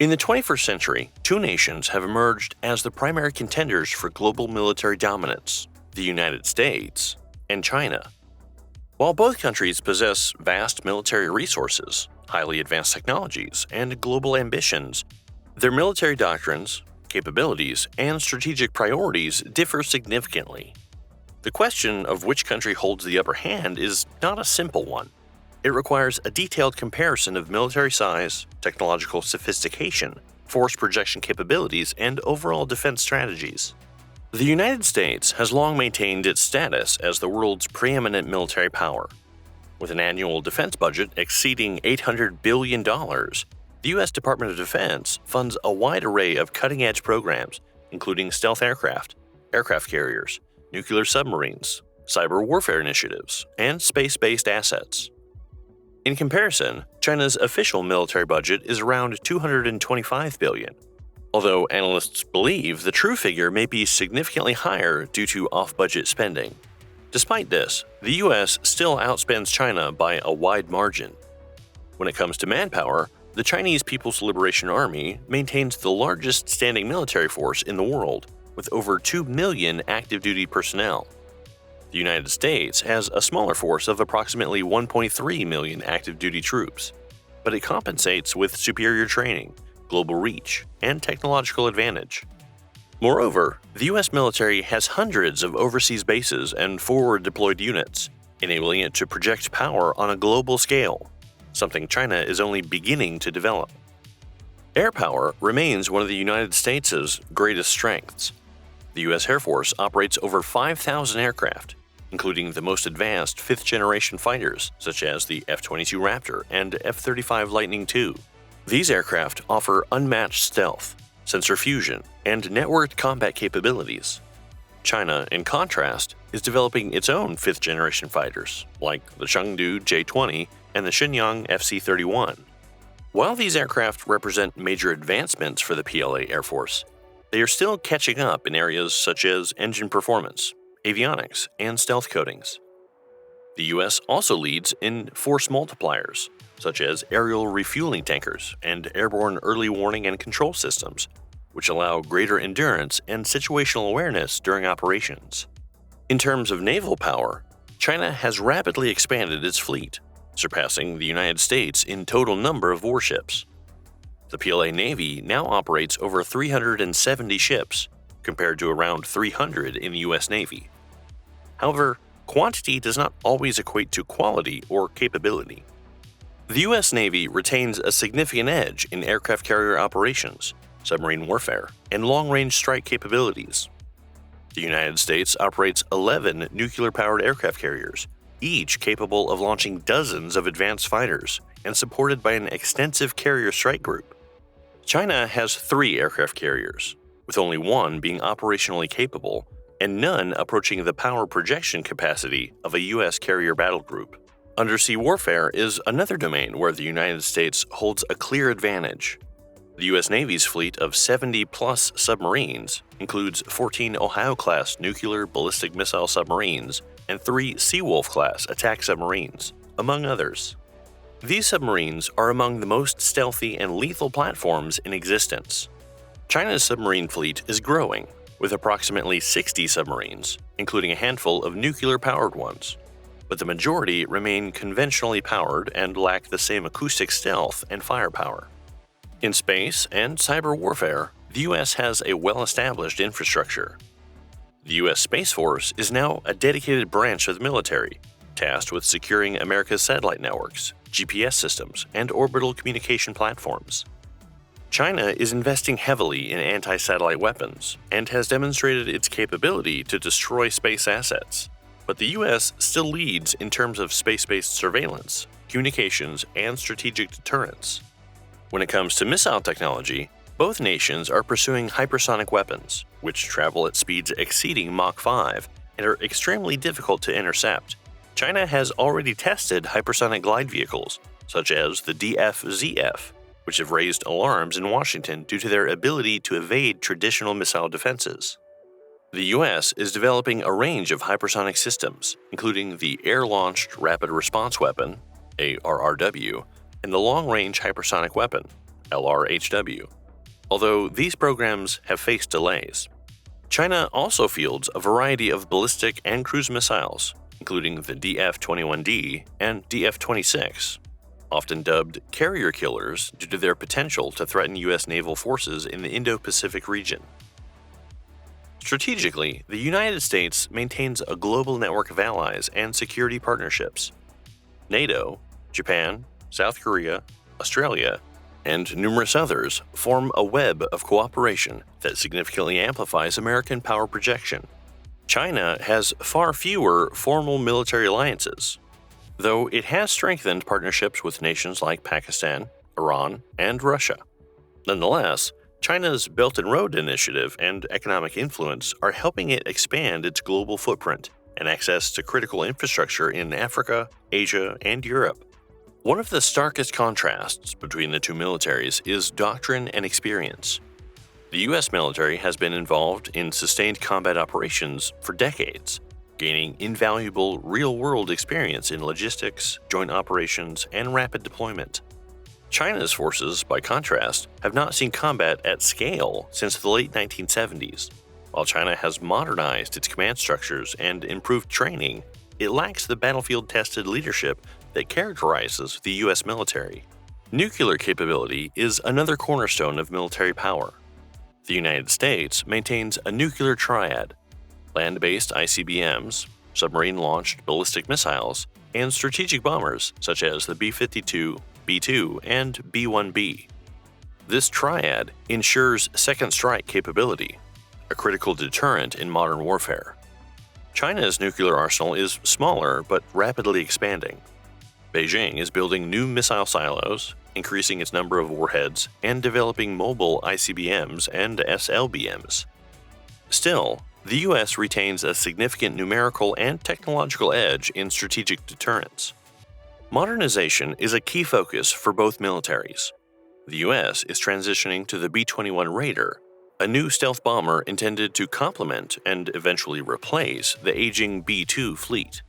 In the 21st century, two nations have emerged as the primary contenders for global military dominance: the United States and China. While both countries possess vast military resources, highly advanced technologies, and global ambitions, their military doctrines, capabilities, and strategic priorities differ significantly. The question of which country holds the upper hand is not a simple one. It requires a detailed comparison of military size, technological sophistication, force projection capabilities, and overall defense strategies. The United States has long maintained its status as the world's preeminent military power. With an annual defense budget exceeding $800 billion, the U.S. Department of Defense funds a wide array of cutting-edge programs, including stealth aircraft, aircraft carriers, nuclear submarines, cyber warfare initiatives, and space-based assets. In comparison, China's official military budget is around $225 billion, although analysts believe the true figure may be significantly higher due to off-budget spending. Despite this, the U.S. still outspends China by a wide margin. When it comes to manpower, the Chinese People's Liberation Army maintains the largest standing military force in the world, with over 2 million active-duty personnel. The United States has a smaller force of approximately 1.3 million active-duty troops, but it compensates with superior training, global reach, and technological advantage. Moreover, the U.S. military has hundreds of overseas bases and forward-deployed units, enabling it to project power on a global scale, something China is only beginning to develop. Air power remains one of the United States' greatest strengths. The U.S. Air Force operates over 5,000 aircraft, including the most advanced fifth-generation fighters such as the F-22 Raptor and F-35 Lightning II. These aircraft offer unmatched stealth, sensor fusion, and networked combat capabilities. China, in contrast, is developing its own fifth-generation fighters, like the Chengdu J-20 and the Shenyang FC-31. While these aircraft represent major advancements for the PLA Air Force, they are still catching up in areas such as engine performance, avionics, and stealth coatings. The U.S. also leads in force multipliers, such as aerial refueling tankers and airborne early warning and control systems, which allow greater endurance and situational awareness during operations. In terms of naval power, China has rapidly expanded its fleet, surpassing the United States in total number of warships. The PLA Navy now operates over 370 ships, compared to around 300 in the U.S. Navy. However, quantity does not always equate to quality or capability. The U.S. Navy retains a significant edge in aircraft carrier operations, submarine warfare, and long-range strike capabilities. The United States operates 11 nuclear-powered aircraft carriers, each capable of launching dozens of advanced fighters and supported by an extensive carrier strike group. China has 3 aircraft carriers, with only one being operationally capable and none approaching the power projection capacity of a U.S. carrier battle group. Undersea warfare is another domain where the United States holds a clear advantage. The U.S. Navy's fleet of 70-plus submarines includes 14 Ohio-class nuclear ballistic missile submarines and 3 Seawolf-class attack submarines, among others. These submarines are among the most stealthy and lethal platforms in existence. China's submarine fleet is growing, with approximately 60 submarines, including a handful of nuclear-powered ones, but the majority remain conventionally powered and lack the same acoustic stealth and firepower. In space and cyber warfare, the U.S. has a well-established infrastructure. The U.S. Space Force is now a dedicated branch of the military, tasked with securing America's satellite networks, GPS systems, and orbital communication platforms. China is investing heavily in anti-satellite weapons and has demonstrated its capability to destroy space assets. But the U.S. still leads in terms of space-based surveillance, communications, and strategic deterrence. When it comes to missile technology, both nations are pursuing hypersonic weapons, which travel at speeds exceeding Mach 5 and are extremely difficult to intercept. China has already tested hypersonic glide vehicles, such as the DF-ZF, which have raised alarms in Washington due to their ability to evade traditional missile defenses. The U.S. is developing a range of hypersonic systems, including the Air-Launched Rapid Response Weapon, ARRW, and the Long-Range Hypersonic Weapon, LRHW, although these programs have faced delays. China also fields a variety of ballistic and cruise missiles, including the DF-21D and DF-26, often dubbed carrier killers due to their potential to threaten U.S. naval forces in the Indo-Pacific region. Strategically, the United States maintains a global network of allies and security partnerships. NATO, Japan, South Korea, Australia, and numerous others form a web of cooperation that significantly amplifies American power projection. China has far fewer formal military alliances, though it has strengthened partnerships with nations like Pakistan, Iran, and Russia. Nonetheless, China's Belt and Road Initiative and economic influence are helping it expand its global footprint and access to critical infrastructure in Africa, Asia, and Europe. One of the starkest contrasts between the two militaries is doctrine and experience. The U.S. military has been involved in sustained combat operations for decades, gaining invaluable real-world experience in logistics, joint operations, and rapid deployment. China's forces, by contrast, have not seen combat at scale since the late 1970s. While China has modernized its command structures and improved training, it lacks the battlefield-tested leadership that characterizes the U.S. military. Nuclear capability is another cornerstone of military power. The United States maintains a nuclear triad: land-based ICBMs, submarine-launched ballistic missiles, and strategic bombers such as the B-52, B-2, and B-1B. This triad ensures second strike capability, a critical deterrent in modern warfare. China's nuclear arsenal is smaller but rapidly expanding. Beijing is building new missile silos, increasing its number of warheads, and developing mobile ICBMs and SLBMs. Still, the U.S. retains a significant numerical and technological edge in strategic deterrence. Modernization is a key focus for both militaries. The U.S. is transitioning to the B-21 Raider, a new stealth bomber intended to complement and eventually replace the aging B-2 fleet.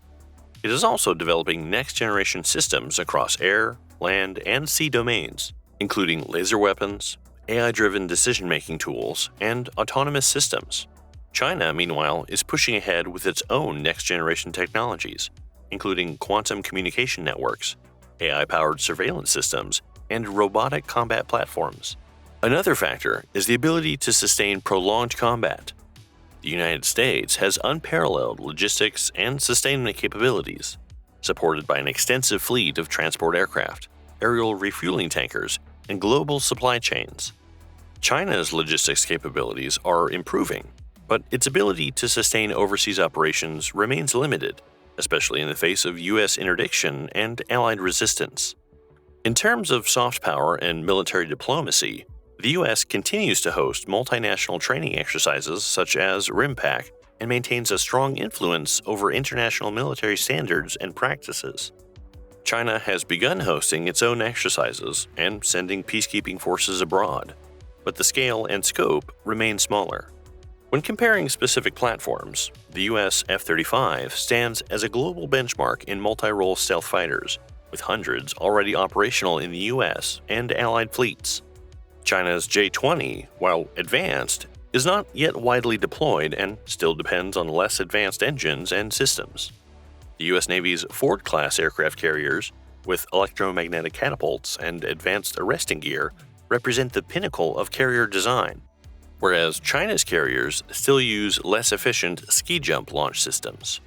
It is also developing next-generation systems across air, land, and sea domains, including laser weapons, AI-driven decision-making tools, and autonomous systems. China, meanwhile, is pushing ahead with its own next-generation technologies, including quantum communication networks, AI-powered surveillance systems, and robotic combat platforms. Another factor is the ability to sustain prolonged combat. The United States has unparalleled logistics and sustainment capabilities, supported by an extensive fleet of transport aircraft, aerial refueling tankers, and global supply chains. China's logistics capabilities are improving, but its ability to sustain overseas operations remains limited, especially in the face of U.S. interdiction and Allied resistance. In terms of soft power and military diplomacy, the U.S. continues to host multinational training exercises such as RIMPAC and maintains a strong influence over international military standards and practices. China has begun hosting its own exercises and sending peacekeeping forces abroad, but the scale and scope remain smaller. When comparing specific platforms, the U.S. F-35 stands as a global benchmark in multi-role stealth fighters, with hundreds already operational in the U.S. and Allied fleets. China's J-20, while advanced, is not yet widely deployed and still depends on less advanced engines and systems. The U.S. Navy's Ford-class aircraft carriers, with electromagnetic catapults and advanced arresting gear, represent the pinnacle of carrier design, whereas China's carriers still use less efficient ski-jump launch systems.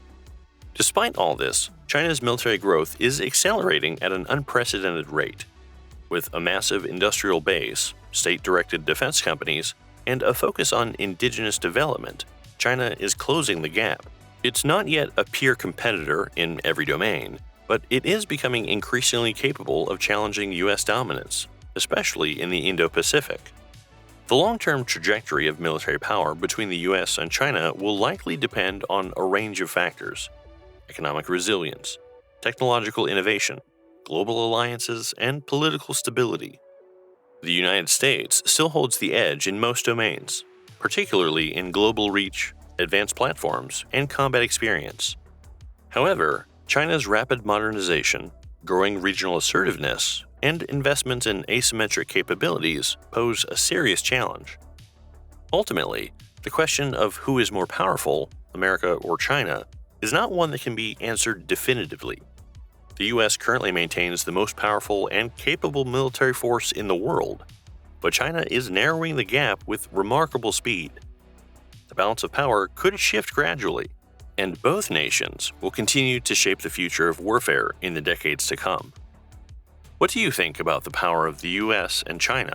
Despite all this, China's military growth is accelerating at an unprecedented rate. With a massive industrial base, state-directed defense companies, and a focus on indigenous development, China is closing the gap. It's not yet a peer competitor in every domain, but it is becoming increasingly capable of challenging U.S. dominance, especially in the Indo-Pacific. The long-term trajectory of military power between the U.S. and China will likely depend on a range of factors: economic resilience, technological innovation, global alliances, and political stability. The United States still holds the edge in most domains, particularly in global reach, advanced platforms, and combat experience. However, China's rapid modernization, growing regional assertiveness, and investments in asymmetric capabilities pose a serious challenge. Ultimately, the question of who is more powerful, America or China, is not one that can be answered definitively. The US currently maintains the most powerful and capable military force in the world, but China is narrowing the gap with remarkable speed. The balance of power could shift gradually, and both nations will continue to shape the future of warfare in the decades to come. What do you think about the power of the US and China?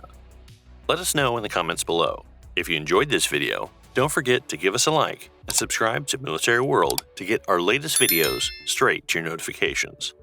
Let us know in the comments below. If you enjoyed this video, don't forget to give us a like and subscribe to Military World to get our latest videos straight to your notifications.